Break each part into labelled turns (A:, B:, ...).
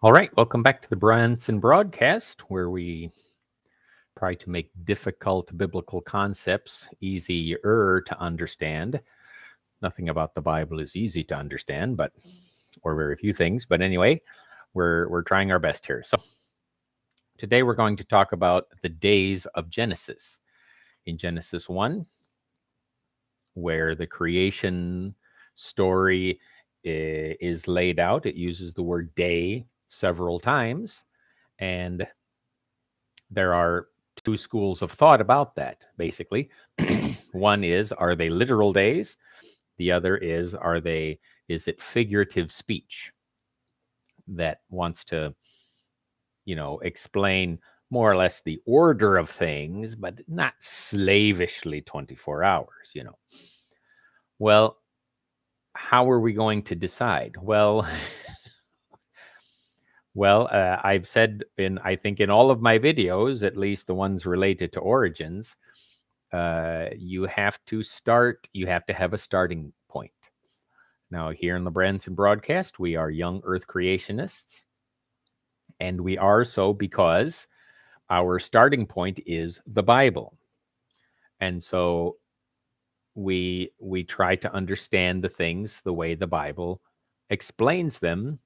A: All right, welcome back to the Branson broadcast, where we try to make difficult biblical concepts easier to understand. Nothing about the Bible is easy to understand, but or very few things. But anyway, we're trying our best here. So today we're going to talk about the days of Genesis. In Genesis 1, where the creation story is laid out, it uses the word day several times. And there are two schools of thought about that, basically. One is, are they literal days? The other is it figurative speech that wants to, explain more or less the order of things, but not slavishly 24 hours. Well, how are we going to decide? I've said I think in all of my videos, at least the ones related to origins, you have to have a starting point. Now, here in the Branson broadcast, we are young Earth creationists, and we are so because our starting point is the Bible. And so we try to understand the things the way the Bible explains them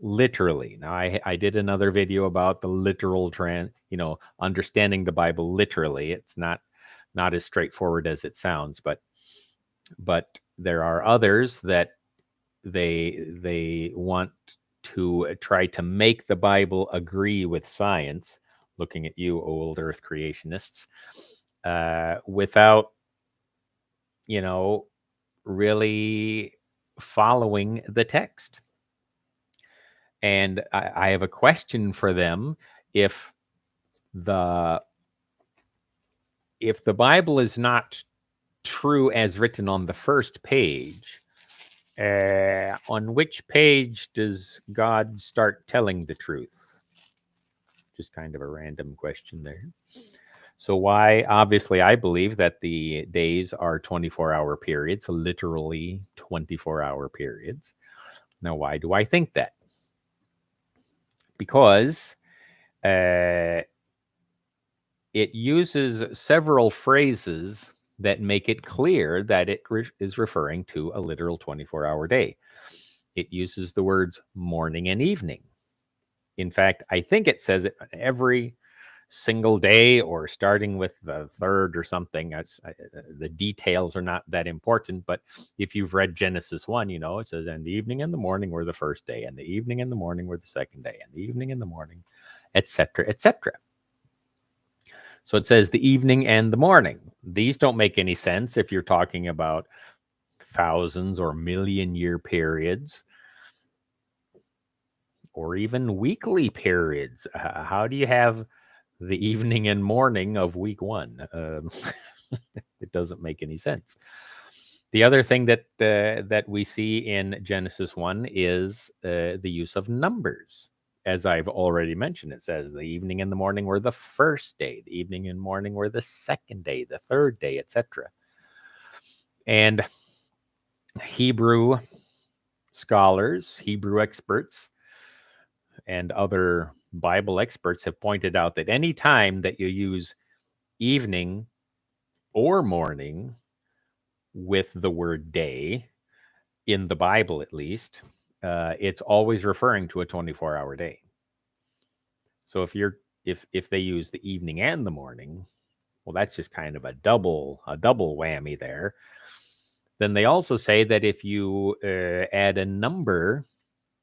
A: literally. Now, I did another video about the literal understanding the Bible literally. It's not as straightforward as it sounds, but there are others that they want to try to make the Bible agree with science. Looking at you, old Earth creationists, without really following the text. And I have a question for them. If the Bible is not true as written on the first page, on which page does God start telling the truth? Just kind of a random question there. So why? Obviously, I believe that the days are 24-hour periods, literally 24-hour periods. Now, why do I think that? Because it uses several phrases that make it clear that it is referring to a literal 24-hour day. It uses the words morning and evening. In fact, I think it says it every single day, or starting with the third or something. The details are not that important, but if you've read Genesis 1, it says, and the evening and the morning were the first day, and the evening and the morning were the second day, and the evening and the morning, etc., etc. So it says the evening and the morning. These don't make any sense if you're talking about thousands or million-year periods, or even weekly periods. How do you have the evening and morning of week 1? It doesn't make any sense. The other thing that we see in Genesis 1 is the use of numbers. As I've already mentioned, it says the evening and the morning were the first day, the evening and morning were the second day, the third day, etc. And Hebrew scholars, Hebrew experts, and other Bible experts have pointed out that any time that you use evening or morning with the word day, in the Bible at least, it's always referring to a 24-hour day. So if they use the evening and the morning, well, that's just kind of a double whammy there. Then they also say that if you add a number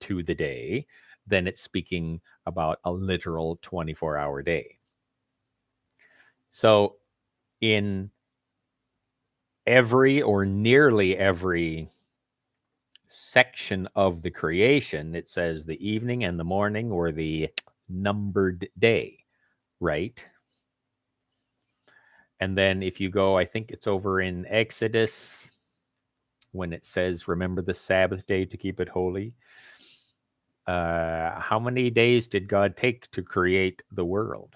A: to the day, then it's speaking about a literal 24-hour day. So in every or nearly every section of the creation, it says the evening and the morning were the numbered day, right? And then if you go, I think it's over in Exodus, when it says, remember the Sabbath day to keep it holy. How many days did God take to create the world,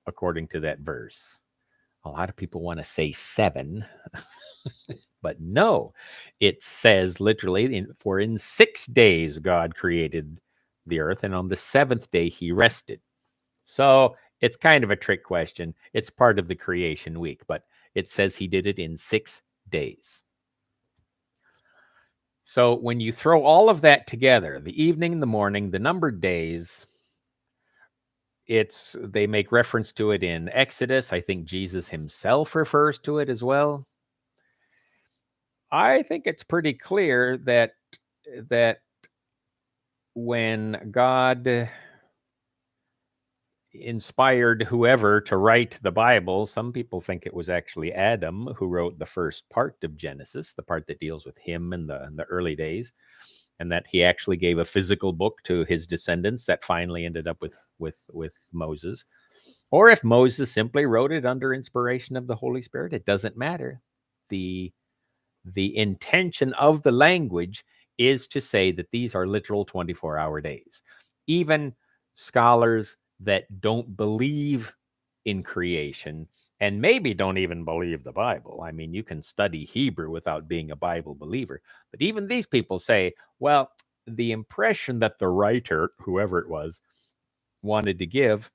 A: according to that verse? A lot of people want to say 7, but no, it says literally, for in 6 days God created the earth, and on the seventh day he rested. So it's kind of a trick question. It's part of the creation week, but it says he did it in 6 days. So when you throw all of that together, the evening, the morning, the numbered days, they make reference to it in Exodus. I think Jesus himself refers to it as well. I think it's pretty clear that when God inspired whoever to write the Bible, some people think it was actually Adam who wrote the first part of Genesis, the part that deals with him in the early days, and that he actually gave a physical book to his descendants that finally ended up with Moses. Or if Moses simply wrote it under inspiration of the Holy Spirit, it doesn't matter. The intention of the language is to say that these are literal 24-hour days. Even scholars that don't believe in creation and maybe don't even believe the Bible. I mean, you can study Hebrew without being a Bible believer. But even these people say, well, the impression that the writer, whoever it was, wanted to give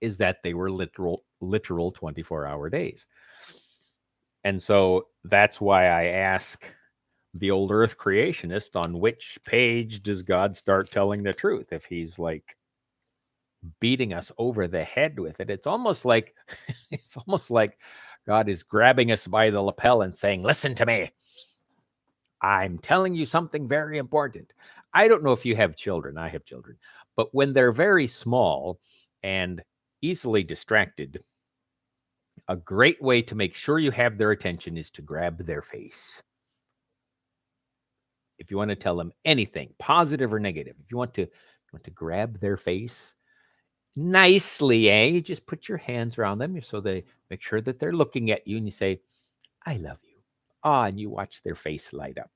A: is that they were literal 24-hour days. And so that's why I ask the old earth creationist, on which page does God start telling the truth? If he's like beating us over the head with it, it's almost like God is grabbing us by the lapel and saying, listen to me. I'm telling you something very important. I don't know if you have children. I have children. But when they're very small and easily distracted, a great way to make sure you have their attention is to grab their face. If you want to tell them anything, positive or negative, if you want to grab their face nicely, you just put your hands around them so they make sure that they're looking at you, and you say, I love you. And you watch their face light up.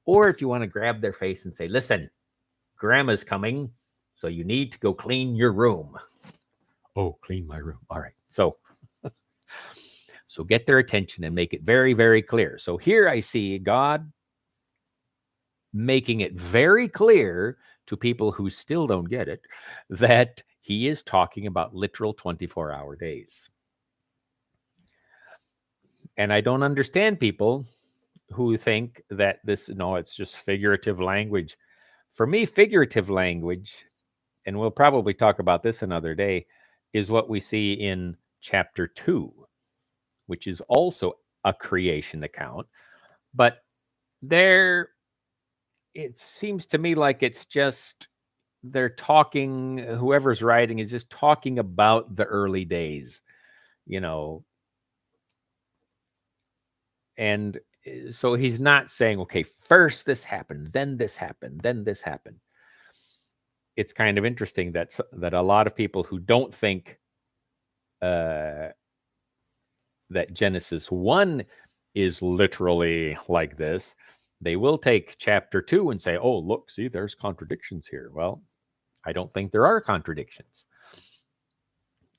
A: Or if you want to grab their face and say, listen, grandma's coming, so you need to go clean your room. Oh, clean my room. All right. So get their attention and make it very, very clear. So here I see God making it very clear to people who still don't get it that he is talking about literal 24-hour days. And I don't understand people who think that it's just figurative language. For me, figurative language, and we'll probably talk about this another day, is what we see in chapter 2, which is also a creation account. But it seems to me like it's just, they're talking, whoever's writing is just talking about the early days, and so he's not saying, okay, first this happened, then this happened, then this happened. It's kind of interesting that a lot of people who don't think that Genesis 1 is literally like this, they will take chapter 2 and say, oh, look, see, there's contradictions here. Well, I don't think there are contradictions.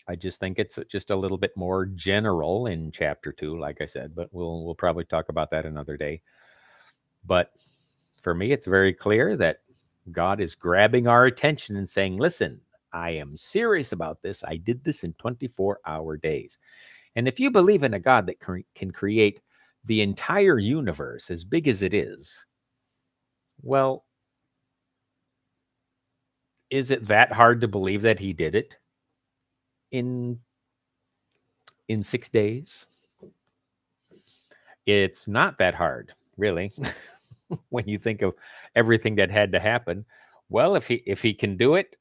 A: I just think it's just a little bit more general in chapter 2, like I said, but we'll probably talk about that another day. But for me, it's very clear that God is grabbing our attention and saying, listen, I am serious about this. I did this in 24-hour days. And if you believe in a God that can create the entire universe as big as it is, well, is it that hard to believe that he did it in 6 days? It's not that hard, really, when you think of everything that had to happen. Well, if he can do it,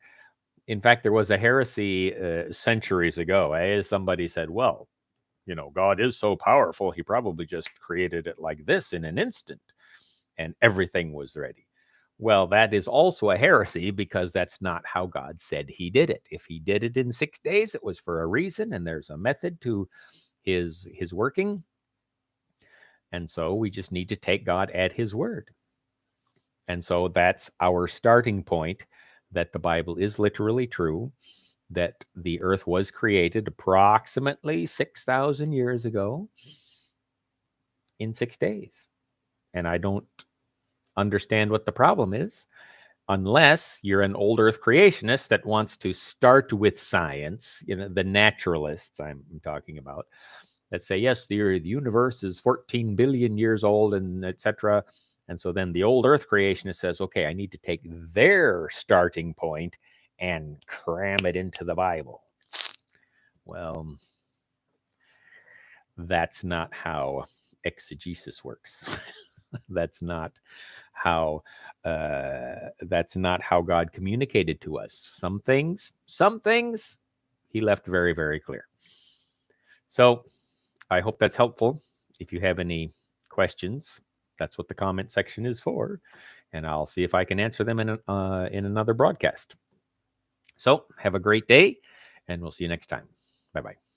A: in fact, there was a heresy centuries ago. Somebody said, well, God is so powerful, he probably just created it like this in an instant, and everything was ready. Well, that is also a heresy, because that's not how God said he did it. If he did it in 6 days, it was for a reason, and there's a method to his working. And so we just need to take God at his word. And so that's our starting point, that the Bible is literally true, that the earth was created approximately 6,000 years ago in 6 days. And I don't understand what the problem is. unless you're an old Earth creationist that wants to start with science, the naturalists I'm talking about, that say, yes, the universe is 14 billion years old and etc. And so then the old Earth creationist says, okay, I need to take their starting point and cram it into the Bible. Well, that's not how exegesis works. That's not how God communicated to us. Some things he left very, very clear. So I hope that's helpful. If you have any questions, that's what the comment section is for, and I'll see if I can answer them in another broadcast. So have a great day, and we'll see you next time. Bye-bye.